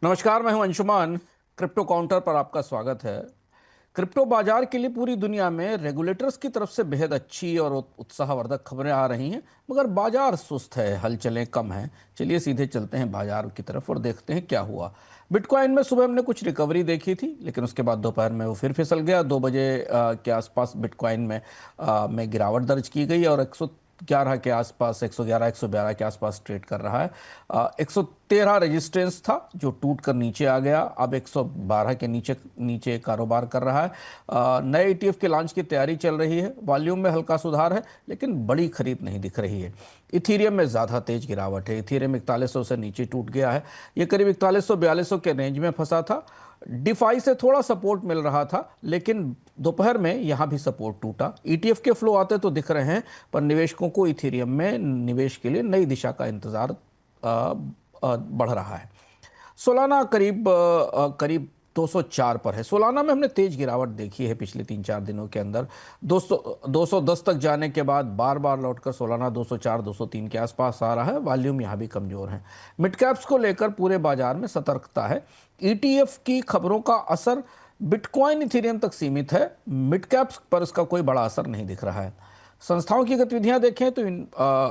नमस्कार, मैं हूं अंशुमान। क्रिप्टो काउंटर पर आपका स्वागत है। क्रिप्टो बाजार के लिए पूरी दुनिया में रेगुलेटर्स की तरफ से बेहद अच्छी और उत्साहवर्धक खबरें आ रही हैं, मगर बाजार सुस्त है, हलचलें कम हैं। चलिए सीधे चलते हैं बाजार की तरफ और देखते हैं क्या हुआ। बिटकॉइन में सुबह हमने कुछ रिकवरी देखी थी, लेकिन उसके बाद दोपहर में वो फिर फिसल गया। 2 बजे के आसपास बिटकॉइन में गिरावट दर्ज की गई और 111 के आसपास, 111 112 के आसपास ट्रेड कर रहा है। 113 रेजिस्टेंस था जो टूट कर नीचे आ गया, अब 112 के नीचे नीचे कारोबार कर रहा है। नए ईटीएफ के लॉन्च की तैयारी चल रही है। वॉल्यूम में हल्का सुधार है, लेकिन बड़ी खरीद नहीं दिख रही है। इथीरियम में ज़्यादा तेज गिरावट है। इथीरियम 4100 से नीचे टूट गया है। ये करीब 4100-4200 के रेंज में फंसा था। डिफाई से थोड़ा सपोर्ट मिल रहा था, लेकिन दोपहर में यहां भी सपोर्ट टूटा। ईटीएफ के फ्लो आते तो दिख रहे हैं, पर निवेशकों को इथेरियम में निवेश के लिए नई दिशा का इंतजार बढ़ रहा है। सोलाना करीब 204 पर है। सोलाना में हमने तेज गिरावट देखी है पिछले 3-4 दिनों के अंदर। 210 तक जाने के बाद बार बार लौटकर सोलाना 204-203 के आसपास आ रहा है। वॉल्यूम यहाँ भी कमजोर है। मिड कैप्स को लेकर पूरे बाजार में सतर्कता है। ईटीएफ की खबरों का असर बिटकॉइन इथेरियम तक सीमित है। मिड कैप्स पर इसका कोई बड़ा असर नहीं दिख रहा है। संस्थाओं की गतिविधियां देखें तो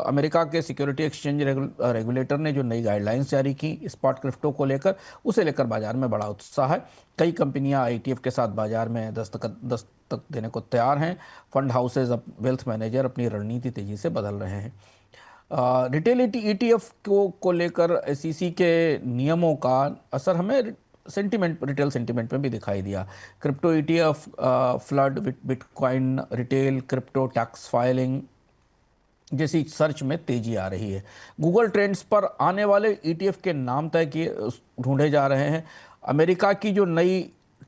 अमेरिका के सिक्योरिटी एक्सचेंज रेगुलेटर ने जो नई गाइडलाइंस जारी की स्पॉट क्रिप्टो को लेकर, उसे लेकर बाजार में बड़ा उत्साह है। कई कंपनियां आईटीएफ के साथ बाजार में दस्तक देने को तैयार हैं। फंड हाउसेज, वेल्थ मैनेजर अपनी रणनीति तेजी से बदल रहे हैं। रिटेल ईटीएफ को लेकर एसईसी के नियमों का असर हमें रिटेल सेंटीमेंट में भी दिखाई दिया। Crypto ETF flood bitcoin retail crypto tax filing जैसी सर्च में तेजी आ रही है। गूगल ट्रेंड्स पर आने वाले ईटीएफ के नाम तय किए ढूंढे जा रहे हैं। अमेरिका की जो नई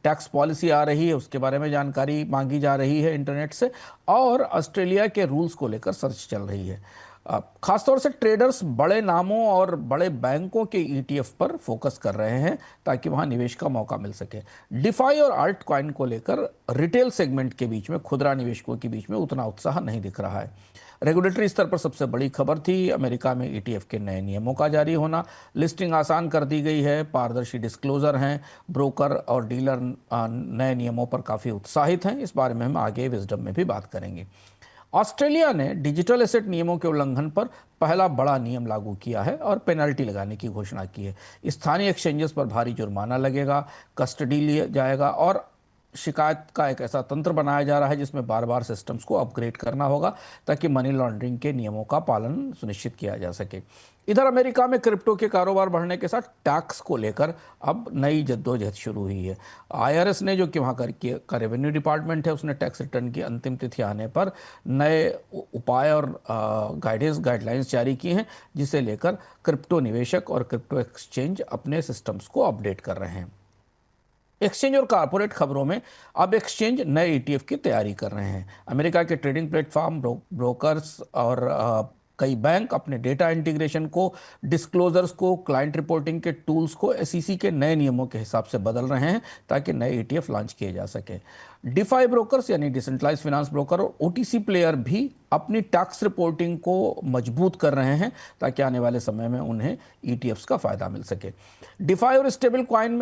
टैक्स पॉलिसी आ रही है उसके बारे में जानकारी मांगी जा रही है इंटरनेट से, और ऑस्ट्रेलिया के रूल्स को लेकर सर्च चल रही है। खासतौर से ट्रेडर्स बड़े नामों और बड़े बैंकों के ईटीएफ पर फोकस कर रहे हैं ताकि वहां निवेश का मौका मिल सके। डिफाई और आल्ट कॉइन को लेकर रिटेल सेगमेंट के बीच में, खुदरा निवेशकों के बीच में उतना उत्साह नहीं दिख रहा है। रेगुलेटरी स्तर पर सबसे बड़ी खबर थी अमेरिका में ईटीएफ के नए नियमों का जारी होना। लिस्टिंग आसान कर दी गई है, पारदर्शी डिस्क्लोजर हैं। ब्रोकर और डीलर नए नियमों पर काफ़ी उत्साहित हैं। इस बारे में हम आगे विजडम में भी बात करेंगे। ऑस्ट्रेलिया ने डिजिटल एसेट नियमों के उल्लंघन पर पहला बड़ा नियम लागू किया है और पेनल्टी लगाने की घोषणा की है। स्थानीय एक्सचेंजेस पर भारी जुर्माना लगेगा, कस्टडी लिया जाएगा और शिकायत का एक ऐसा तंत्र बनाया जा रहा है जिसमें बार बार सिस्टम्स को अपग्रेड करना होगा ताकि मनी लॉन्ड्रिंग के नियमों का पालन सुनिश्चित किया जा सके। इधर अमेरिका में क्रिप्टो के कारोबार बढ़ने के साथ टैक्स को लेकर अब नई जद्दोजहद शुरू हुई है। आईआरएस ने, जो कि वहाँ का रेवेन्यू डिपार्टमेंट है, उसने टैक्स रिटर्न की अंतिम तिथि आने पर नए उपाय और गाइडलाइंस जारी की हैं, जिसे लेकर क्रिप्टो निवेशक और क्रिप्टो एक्सचेंज अपने सिस्टम्स को अपडेट कर रहे हैं। एक्सचेंज और कारपोरेट खबरों में, अब एक्सचेंज नए ईटीएफ की तैयारी कर रहे हैं। अमेरिका के ट्रेडिंग प्लेटफॉर्म, ब्रोकर्स और कई बैंक अपने डेटा इंटीग्रेशन को, डिस्क्लोजर्स को, क्लाइंट रिपोर्टिंग के टूल्स को एसईसी के नए नियमों के हिसाब से बदल रहे हैं ताकि नए ईटीएफ लॉन्च किए जा सके। डिफाई ब्रोकर्स यानी डिसेंट्रलाइज फाइनेंस ब्रोकर और ओटीसी प्लेयर भी अपनी टैक्स रिपोर्टिंग को मजबूत कर रहे हैं ताकि आने वाले समय में उन्हें ईटीएफ्स का फायदा मिल सके। डिफाई और स्टेबल कॉइन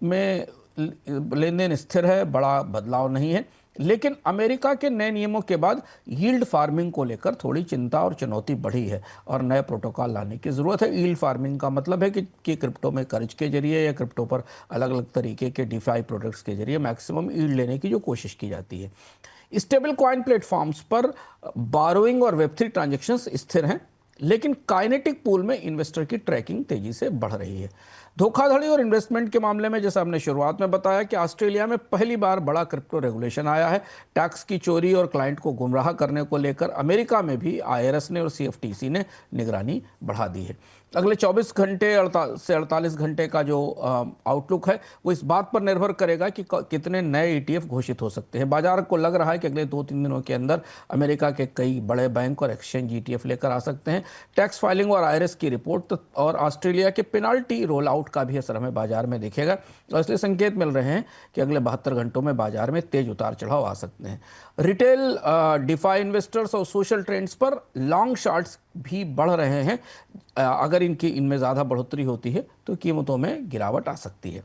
में लेन देन स्थिर है, बड़ा बदलाव नहीं है, लेकिन अमेरिका के नए नियमों के बाद यील्ड फार्मिंग को लेकर थोड़ी चिंता और चुनौती बढ़ी है और नए प्रोटोकॉल लाने की ज़रूरत है। यील्ड फार्मिंग का मतलब है कि क्रिप्टो में कर्ज के जरिए या क्रिप्टो पर अलग अलग तरीके के डिफाई प्रोडक्ट्स के जरिए मैक्सिमम यील्ड लेने की जो कोशिश की जाती है। स्टेबल कॉइन प्लेटफॉर्म्स पर बारोइंग और वेब3 ट्रांजेक्शन्स स्थिर हैं, लेकिन काइनेटिक पूल में इन्वेस्टर की ट्रैकिंग तेजी से बढ़ रही है। धोखाधड़ी और इन्वेस्टमेंट के मामले में, जैसा हमने शुरुआत में बताया कि ऑस्ट्रेलिया में पहली बार बड़ा क्रिप्टो रेगुलेशन आया है। टैक्स की चोरी और क्लाइंट को गुमराह करने को लेकर अमेरिका में भी आईआरएस ने और सीएफटीसी ने निगरानी बढ़ा दी है। अगले 24 घंटे से 48 घंटे का जो आउटलुक है वो इस बात पर निर्भर करेगा कि कितने नए ईटीएफ घोषित हो सकते हैं। बाजार को लग रहा है कि अगले 2-3 दिनों के अंदर अमेरिका के कई बड़े बैंक और एक्सचेंज ईटीएफ लेकर आ सकते हैं। टैक्स फाइलिंग और आईआरएस की रिपोर्ट और ऑस्ट्रेलिया के पेनाल्टी रोल आउट ब्लैकआउट का भी असर हमें बाजार में दिखेगा, और इसलिए संकेत मिल रहे हैं कि अगले 72 घंटों में बाजार में तेज उतार चढ़ाव आ सकते हैं। रिटेल, डिफाई इन्वेस्टर्स और सोशल ट्रेंड्स पर लॉन्ग शॉर्ट्स भी बढ़ रहे हैं। अगर इनमें ज़्यादा बढ़ोतरी होती है तो कीमतों में गिरावट आ सकती है।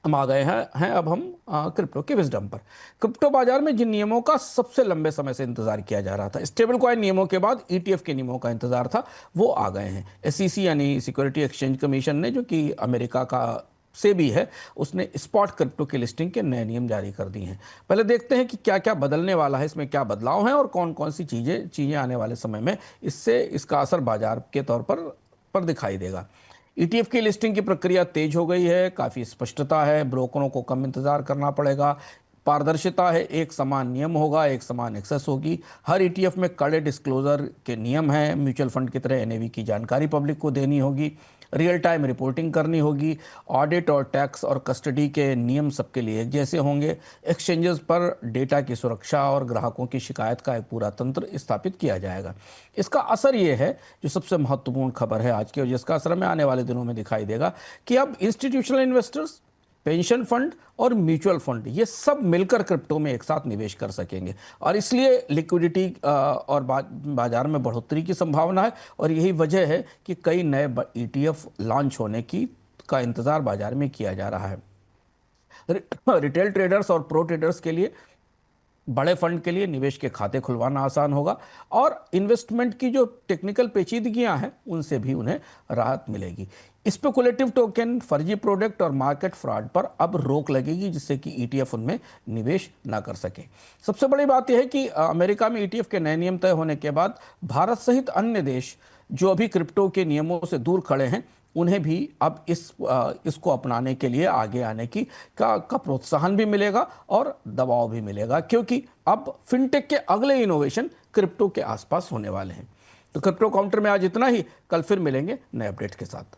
हम आ गए हैं अब हम क्रिप्टो के विजडम पर। क्रिप्टो बाजार में जिन नियमों का सबसे लंबे समय से इंतजार किया जा रहा था, स्टेबल कॉइन नियमों के बाद ईटीएफ के नियमों का इंतजार था, वो आ गए हैं। एसईसी यानी सिक्योरिटी एक्सचेंज कमीशन ने, जो कि अमेरिका का से भी है, उसने स्पॉट क्रिप्टो की लिस्टिंग के नए नियम जारी कर दिए हैं। पहले देखते हैं कि क्या क्या बदलने वाला है, इसमें क्या बदलाव हैं और कौन कौन सी चीज़ें आने वाले समय में इसका असर बाजार के तौर पर दिखाई देगा। ईटीएफ की लिस्टिंग की प्रक्रिया तेज हो गई है, काफ़ी स्पष्टता है, ब्रोकरों को कम इंतजार करना पड़ेगा, पारदर्शिता है, एक समान नियम होगा, एक समान एक्सेस होगी। हर ईटीएफ में कड़े डिस्क्लोजर के नियम हैं, म्यूचुअल फंड की तरह एनएवी की जानकारी पब्लिक को देनी होगी, रियल टाइम रिपोर्टिंग करनी होगी, ऑडिट और टैक्स और कस्टडी के नियम सबके लिए एक जैसे होंगे। एक्सचेंजेस पर डेटा की सुरक्षा और ग्राहकों की शिकायत का एक पूरा तंत्र स्थापित किया जाएगा। इसका असर ये है, जो सबसे महत्वपूर्ण खबर है आज की और जिसका असर हमें आने वाले दिनों में दिखाई देगा, कि अब इंस्टीट्यूशनल इन्वेस्टर्स, पेंशन फंड और म्यूचुअल फंड, ये सब मिलकर क्रिप्टो में एक साथ निवेश कर सकेंगे, और इसलिए लिक्विडिटी और बाजार में बढ़ोतरी की संभावना है। और यही वजह है कि कई नए ईटीएफ लॉन्च होने का इंतजार बाजार में किया जा रहा है। रिटेल ट्रेडर्स और प्रो ट्रेडर्स के लिए, बड़े फंड के लिए निवेश के खाते खुलवाना आसान होगा, और इन्वेस्टमेंट की जो टेक्निकल पेचीदगियां हैं उनसे भी उन्हें राहत मिलेगी। स्पेकुलेटिव टोकन, फर्जी प्रोडक्ट और मार्केट फ्रॉड पर अब रोक लगेगी, जिससे कि ईटीएफ उनमें निवेश ना कर सके। सबसे बड़ी बात यह है कि अमेरिका में ईटीएफ के नए नियम तय होने के बाद भारत सहित अन्य देश जो अभी क्रिप्टो के नियमों से दूर खड़े हैं, उन्हें भी अब इसको अपनाने के लिए आगे आने का प्रोत्साहन भी मिलेगा और दबाव भी मिलेगा, क्योंकि अब फिनटेक के अगले इनोवेशन क्रिप्टो के आसपास होने वाले हैं। तो क्रिप्टो काउंटर में आज इतना ही, कल फिर मिलेंगे नए अपडेट के साथ।